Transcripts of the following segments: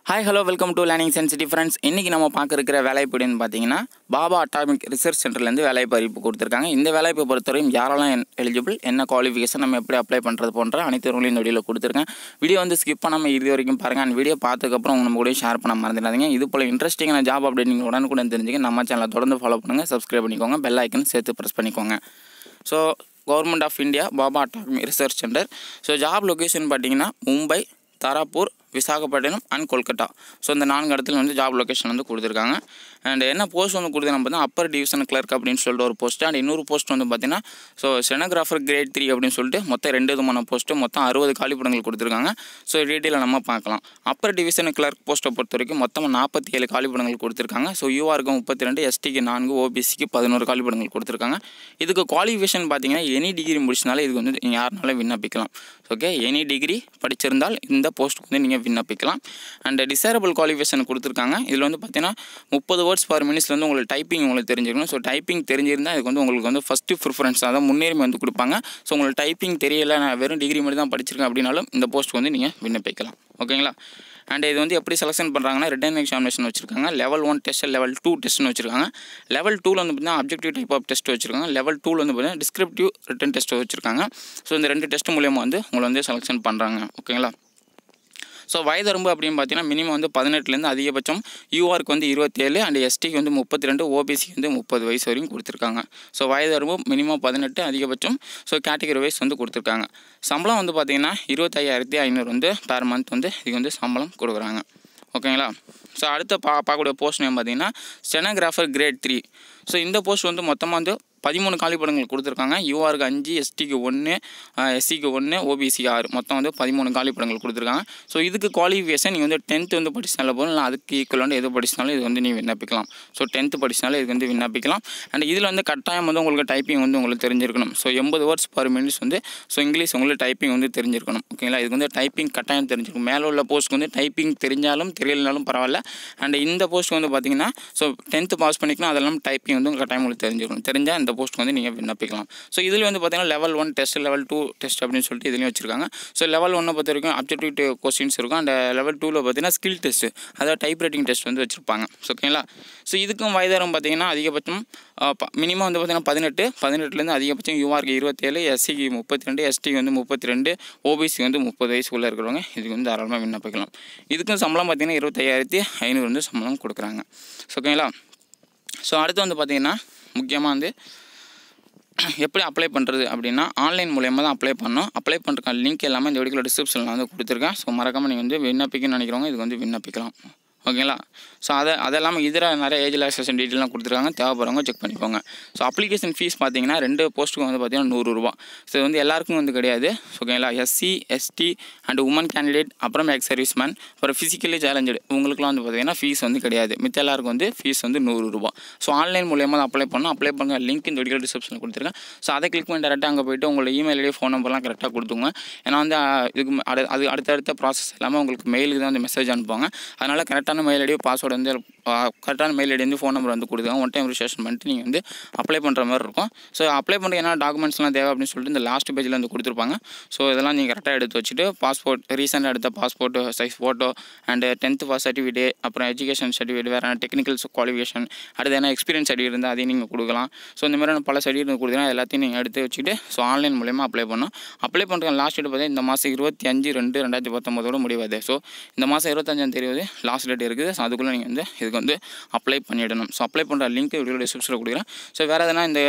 Hi, hello, welcome to Learning Sensitive Friends. இன்னைக்கு நம்ம பார்க்க இருக்கிற வேலைவாய்ப்பு என்னன்னு பார்த்தீங்கன்னா பாபா அட்டாமிக் ரிசர்ச் சென்டர்லேருந்து வேலைவாய்ப்பு அறிவிப்பு கொடுத்துருக்காங்க. இந்த வேலைவாய்ப்பை பொறுத்தவரையும் யாரெல்லாம் எலிஜிபிள், என்ன குவாலிஃபிகேஷன், நம்ம எப்படி அப்ளை பண்ணுறது போன்ற அனைத்து விஷயங்களையும் இந்த வீடியோவில் கொடுத்துருக்கேன். வீடியோ வந்து ஸ்கிப் பண்ணாமல் இறுதி வரைக்கும் பாருங்கள். அந்த வீடியோ பார்த்ததுக்கப்புறம் நம்ம கூட ஷேர் பண்ண மறந்துடாதீங்க. இது போல் இன்ட்ரெஸ்டிங்கான ஜாப் அப்டேட் நீங்கள் உடனுக்குடன் தெரிஞ்சுக்க நம்ம சேனலை தொடர்ந்து ஃபாலோ பண்ணுங்கள், சப்ஸ்கிரைப் பண்ணிக்கோங்க, பெல் ஐக்கன் சேர்த்து ப்ரெஸ் பண்ணிக்கோங்க. So government of India Bhabha atomic research centre. So job location பார்த்தீங்கன்னா மும்பை, தாராப்பூர், விசாகப்பட்டினம் அண்ட் கொல்கட்டா. ஸோ இந்த 4 இடத்துல வந்து ஜாப் லொக்கேஷன் வந்து கொடுத்துருக்காங்க. அண்ட் என்ன போஸ்ட் வந்து கொடுத்துருக்காங்க பார்த்தீங்கன்னா அப்பர் டிவிஷன் கிளர்க் அப்படின்னு சொல்லிட்டு ஒரு போஸ்ட். அண்ட் இன்னொரு போஸ்ட் வந்து பார்த்தீங்கன்னா ஸோ ஸ்டெனோகிராஃபர் கிரேட் 3 அப்படின்னு சொல்லிட்டு மொத்தம் 2 விதமான போஸ்ட்டு, மொத்தம் 60 காலிப்படங்கள் கொடுத்துருக்காங்க. ஸோ டீட்டெயிலாக நம்ம பார்க்கலாம். அப்பர் டிவிஷன் கிளர்க் போஸ்ட்டை பொறுத்த வரைக்கும் மொத்தம் 47 காலிப்படங்கள் கொடுத்துருக்காங்க. ஸோ யூஆருக்கு 32, எஸ்டிக்கு 4, ஓபிசிக்கு 11 காலிப்படங்கள் கொடுத்துருக்காங்க. இதுக்கு குவாலிஃபிகேஷன் பார்த்தீங்கன்னா எனி டிகிரி முடிச்சனால இதுக்கு வந்து நீங்கள் யாருனாலும் விண்ணப்பிக்கலாம். ஓகே, எனி டிகிரி படிச்சிருந்தால் இந்த போஸ்ட்டுக்கு வந்து நீங்கள் விண்ணப்பிக்கலாம். அண்ட் டிசைரபிள் குவாலிஃபிகேஷன் கொடுத்துருக்காங்க. இதில் வந்து பார்த்தீங்கன்னா 30 வேர்ட்ஸ் பர் மினிட்ஸ்ல வந்து உங்களுக்கு டைப்பிங் உங்களுக்கு தெரிஞ்சிருக்கணும். ஸோ டைப்பிங் தெரிஞ்சிருந்தால் இதுக்கு வந்து உங்களுக்கு வந்து ஃபஸ்ட்டு ப்ரிஃபரன்ஸ், அதாவது முன்னுரிமை வந்து கொடுப்பாங்க. ஸோ உங்களுக்கு டைப்பிங் தெரியலை, நான் வெறும் டிகிரி மட்டும் தான் படிச்சிருக்கேன் அப்படின்னாலும் இந்த போஸ்ட்டுக்கு வந்து நீங்கள் விண்ணப்பிக்கலாம். ஓகேங்களா? அண்ட் இது வந்து எப்படி செலெக்ஷன் பண்ணுறாங்கன்னா ரிட்டன் எக்ஸாமினேஷன் வச்சுருக்காங்க. லெவல் 1 டெஸ்ட், லெவல் 2 டெஸ்ட்னு வச்சுருக்காங்க. லெவல் 2 வந்து பார்த்தீங்கன்னா அப்ஜெக்டிவ் டைப் ஆஃப் டெஸ்ட் வச்சுருக்காங்க. லெவல் 2 வந்து பார்த்தீங்கன்னா டிஸ்கிரிப்டிவ் ரிட்டன் டெஸ்ட் வச்சுருக்காங்க. ஸோ இந்த 2 டெஸ்ட் மூலியமாக வந்து உங்களை வந்து செலெக்ஷன் பண்ணுறாங்க. ஓகேங்களா? ஸோ வயதரம்பு அப்படின்னு பார்த்தீங்கன்னா மினிமம் வந்து 18லேருந்து அதிகபட்சம் யூஆருக்கு வந்து 27, அண்ட் எஸ்டிக்கு வந்து 32, ஓபிசிக்கு வந்து 30 வயசு வரையும் கொடுத்துருக்காங்க. ஸோ வயதரம்பு மினிமம் 18, அதிகபட்சம் ஸோ கேட்டகரி வைஸ் வந்து கொடுத்துருக்காங்க. சம்பளம் வந்து பார்த்தீங்கன்னா 25,500 வந்து பெர் மந்த் வந்து இதுக்கு வந்து சம்பளம் கொடுக்குறாங்க. ஓகேங்களா? ஸோ அடுத்த பார்க்கக்கூடிய போஸ்ட் நேம் பார்த்தீங்கன்னா ஸ்டெனோகிராஃபர் கிரேட் 3. ஸோ இந்த போஸ்ட் வந்து மொத்தமாக வந்து 13 காலிப்படங்கள் கொடுத்துருக்காங்க. யூஆருக்கு 5, எஸ்டிக்கு 1, எஸ்சிக்கு 1, ஓபிசிக்கு 6, மொத்தம் வந்து 13 காலிப்படங்கள் கொடுத்துருக்காங்க. ஸோ இதுக்கு குவாலிஃபிகேஷன் நீங்கள் வந்து 10th வந்து படிச்சினால போதும், இல்லை அதுக்கு ஈக்குவலாக எது படிச்சினாலும் இது வந்து நீங்கள் விண்ணப்பிக்கலாம். ஸோ 10th படிச்சினாலும் இது வந்து விண்ணப்பிக்கலாம். அண்ட் இதில் வந்து கட்டாயம் வந்து உங்களுக்கு டைப்பிங் வந்து உங்களுக்கு தெரிஞ்சிருக்கணும். ஸோ 80 வேர்ட்ஸ் பர் மினிட்ஸ் வந்து ஸோ இங்கிலீஷ் உங்களுக்கு டைப்பிங் வந்து தெரிஞ்சிருக்கணும். ஓகேங்களா? இதுக்கு வந்து டைப்பிங் கட்டாயம் தெரிஞ்சிருக்கும். மேலே உள்ள போஸ்ட்டுக்கு வந்து டைப்பிங் தெரிஞ்சாலும் தெரியலனாலும் பரவாயில்ல. அண்ட் இந்த போஸ்ட் வந்து பார்த்தீங்கன்னா ஸோ 10th பாஸ் பண்ணிக்கலாம், அதெல்லாம் டைப்பிங் வந்து கட்டாயம் உங்களுக்கு தெரிஞ்சிருக்கணும். தெரிஞ்சால் இந்த போஸ்ட் வந்து நீங்கள் விண்ணப்பிக்கலாம். ஸோ இதில் வந்து பார்த்தீங்கன்னா லெவல் 1 டெஸ்ட், லெவல் 2 டெஸ்ட் அப்படின்னு சொல்லிட்டு இதுலேயும் வச்சுருக்காங்க. ஸோ லெவல் 1 பொறுத்த வரைக்கும் அப்ஜெக்டிவ் கொஸ்டின்ஸ் இருக்கும். அண்ட் லெவல் 2 பார்த்தீங்கன்னா ஸ்கில் டெஸ்ட், அதாவது டைப் ரைட்டிங் டெஸ்ட் வந்து வச்சுருப்பாங்க. ஓகேங்களா? ஸோ இதுக்கும் வயதரம் பார்த்தீங்கன்னா அதிகபட்சம் மினிமம் வந்து பார்த்தீங்கன்னா 18லேருந்து அதிகபட்சம் யூஆருக்கு 27, எஸ்சிக்கு 32, எஸ்டிக்கு வந்து 32, ஓபிசி வந்து 30 வயசுக்குள்ளே இருக்கிறவங்க இதுக்கு வந்து தாராளமாக விண்ணப்பிக்கலாம். இதுக்கும் சம்பளம் பார்த்தீங்கன்னா 25,500 வந்து சம்பளம் கொடுக்குறாங்க. ஓகேங்களா? ஸோ அடுத்து வந்து பார்த்தீங்கன்னா முக்கியமாக வந்து எப்படி அப்ளை பண்ணுறது அப்படின்னா ஆன்லைன் மூலயமா தான் அப்ளை பண்ணணும். அப்ளை பண்ணுறதுக்கான லிங்க் எல்லாமே இந்த வீடியோவில் டிஸ்கிரிப்ஷனில் வந்து கொடுத்துருக்கேன். ஸோ மறக்காமல் நீங்கள் வந்து விண்ணப்பிக்கணும்னு நினைக்கிறவங்க இதுக்கு வந்து விண்ணப்பிக்கலாம். ஓகேங்களா? ஸோ அதெல்லாமல் இதில் நிறைய ஏஜ் ரிலாக்ஸேஷன் டீட்டெயிலாம் கொடுத்துருக்காங்க, தேவைப்படுறவங்க செக் பண்ணிக்கோங்க. ஸோ அப்ளிகேஷன் ஃபீஸ் பார்த்தீங்கன்னா 2 போஸ்ட்டுக்கு வந்து பார்த்தீங்கன்னா 100 ரூபா. ஸோ இது வந்து எல்லாருக்கும் வந்து கிடையாது. ஓகேங்களா? SC, ST and woman candidate, அப்புறம் எக்ஸ் சர்வீஸ்மேன், அப்புறம் ஃபிசிக்கலி சேலஞ்சு உங்களுக்குலாம் வந்து பார்த்தீங்கன்னா ஃபீஸ் வந்து கிடையாது. மித்த எல்லாருக்கும் வந்து ஃபீஸ் வந்து 100 ரூபா. ஸோ ஆன்லைன் மூலியமாக தான் அப்ளை பண்ணணும். அப்ளை பண்ண லிங்க் இந்த வீடியோ டிஸ்கிரிப்ஷனில் கொடுத்துருக்கேன். ஸோ அதை கிளிக் பண்ணி டேரெக்டாக அங்கே போய்ட்டு உங்களோட இமெயில் ஐடி, ஃபோன் நம்பர்லாம் கரெக்டாக கொடுத்துங்க. ஏன்னா வந்து இதுக்கு அடுத்தடுத்த ப்ராசஸ் எல்லாமே உங்களுக்கு மெயிலுக்கு தான் வந்து மெசேஜ் அனுப்புவாங்க. அதனால் கரெக்டான மெயில் ஐடி, பாஸ்வேர்டு வந்து கரெக்டான மெயில் ஐடி வந்து ஃபோன் நம்பர் வந்து கொடுத்துருக்காங்க. 1 டைம் ரிஜிஸ்ட்ரேஷன் பண்ணிட்டு நீங்கள் வந்து அப்ளை பண்ணுற மாதிரி இருக்கும். ஸோ அப்ளை பண்ணுற என்ன டாக்குமெண்ட்ஸ்லாம் தேவை அப்படின்னு சொல்லிட்டு இந்த லாஸ்ட் பேஜில் வந்து கொடுத்துருப்பாங்க. ஸோ இதெல்லாம் நீங்கள் கரெக்டாக எடுத்து வச்சுட்டு பாஸ்போர்ட், ரீசெண்டாக எடுத்த passport size photo, and 10th pass certificate, அப்புறம் எஜுகேஷன் சர்டிஃபிகேட், வேறு டெக்னிக்கல் குவாலிஃபிகேஷன், அடுத்து என்ன எக்ஸ்பீரியன்ஸ் சர்டிஃபிகேட் இருந்தால் அதையும் நீங்கள் கொடுக்கலாம். ஸோ இந்த மாதிரியான பல சர்டிஃபிகேட் கொடுத்தீங்கன்னா எல்லாத்தையும் நீங்கள் எடுத்து வச்சுட்டு ஸோ ஆன்லைன் மூலயமா அப்ளை பண்ணணும். அப்ளை பண்ணுற லாஸ்ட் டேட் பார்த்தீங்கன்னா இந்த மாதம் 25/2/2019 முடிவாது. ஸோ இந்த மாதம் 25 லாஸ்ட் டேட் இருக்குது. ஸோ அதுக்குள்ளே நீங்கள் வந்து இதுக்கு வந்து அப்ளை பண்ணிவிடணும். ஸோ அப்ளை பண்ணுற லிங்க் வீடியோ டிஸ்கிரிப்ஷனில் கொடுக்குறேன். ஸோ வேறு எதனா இந்த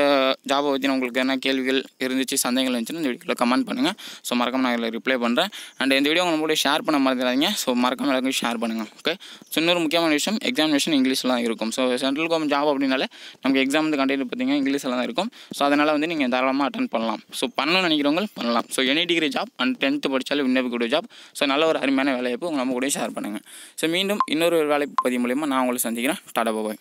ஜாபை பற்றி உங்களுக்கு என்ன கேள்விகள் இருந்துச்சு, சந்தேகங்கள் இருந்துச்சுன்னா இந்த வீடியோவில் கமெண்ட் பண்ணுங்கள். ஸோ மறக்காமல் நான் இதில் ரிப்ளை பண்ணுறேன். அண்ட் இந்த வீடியோ உங்களோட ஷேர் பண்ண மறந்துடாதீங்க. ஸோ மறக்காமல் எல்லாருக்கும் ஷேர் பண்ணுங்கள். ஓகே? ஸோ இன்னொரு முக்கியமான விஷயம், எக்ஸாமினேஷன் இங்கிலீஷ்லாம் இருக்கும். ஸோ சென்ட்ரல் கவர்மெண்ட் ஜாப் அப்படின்னாலே நமக்கு எக்ஸாம் வந்து கண்டெக்ட் பார்த்தீங்கன்னா இங்கிலீஷில் தான் இருக்கும். ஸோ அதனால் வந்து நீங்கள் தாராளமாக அட்டன் பண்ணலாம். ஸோ பண்ணணும்னு நினைக்கிறவங்க பண்ணலாம். So any degree job and 10th படித்தாலும் விண்ணப்பிக்கூடிய ஜாப். ஸோ நல்ல ஒரு அருமையான வேலைவாய்ப்பு உங்கள் நம்ம கூட ஷேர் பண்ணுங்கள். ஸோ மீண்டும் இன்னொரு வேலைப்பு பதிவு மூலமாக நான் உங்களை சந்திக்கிறேன். டாடா பாய்.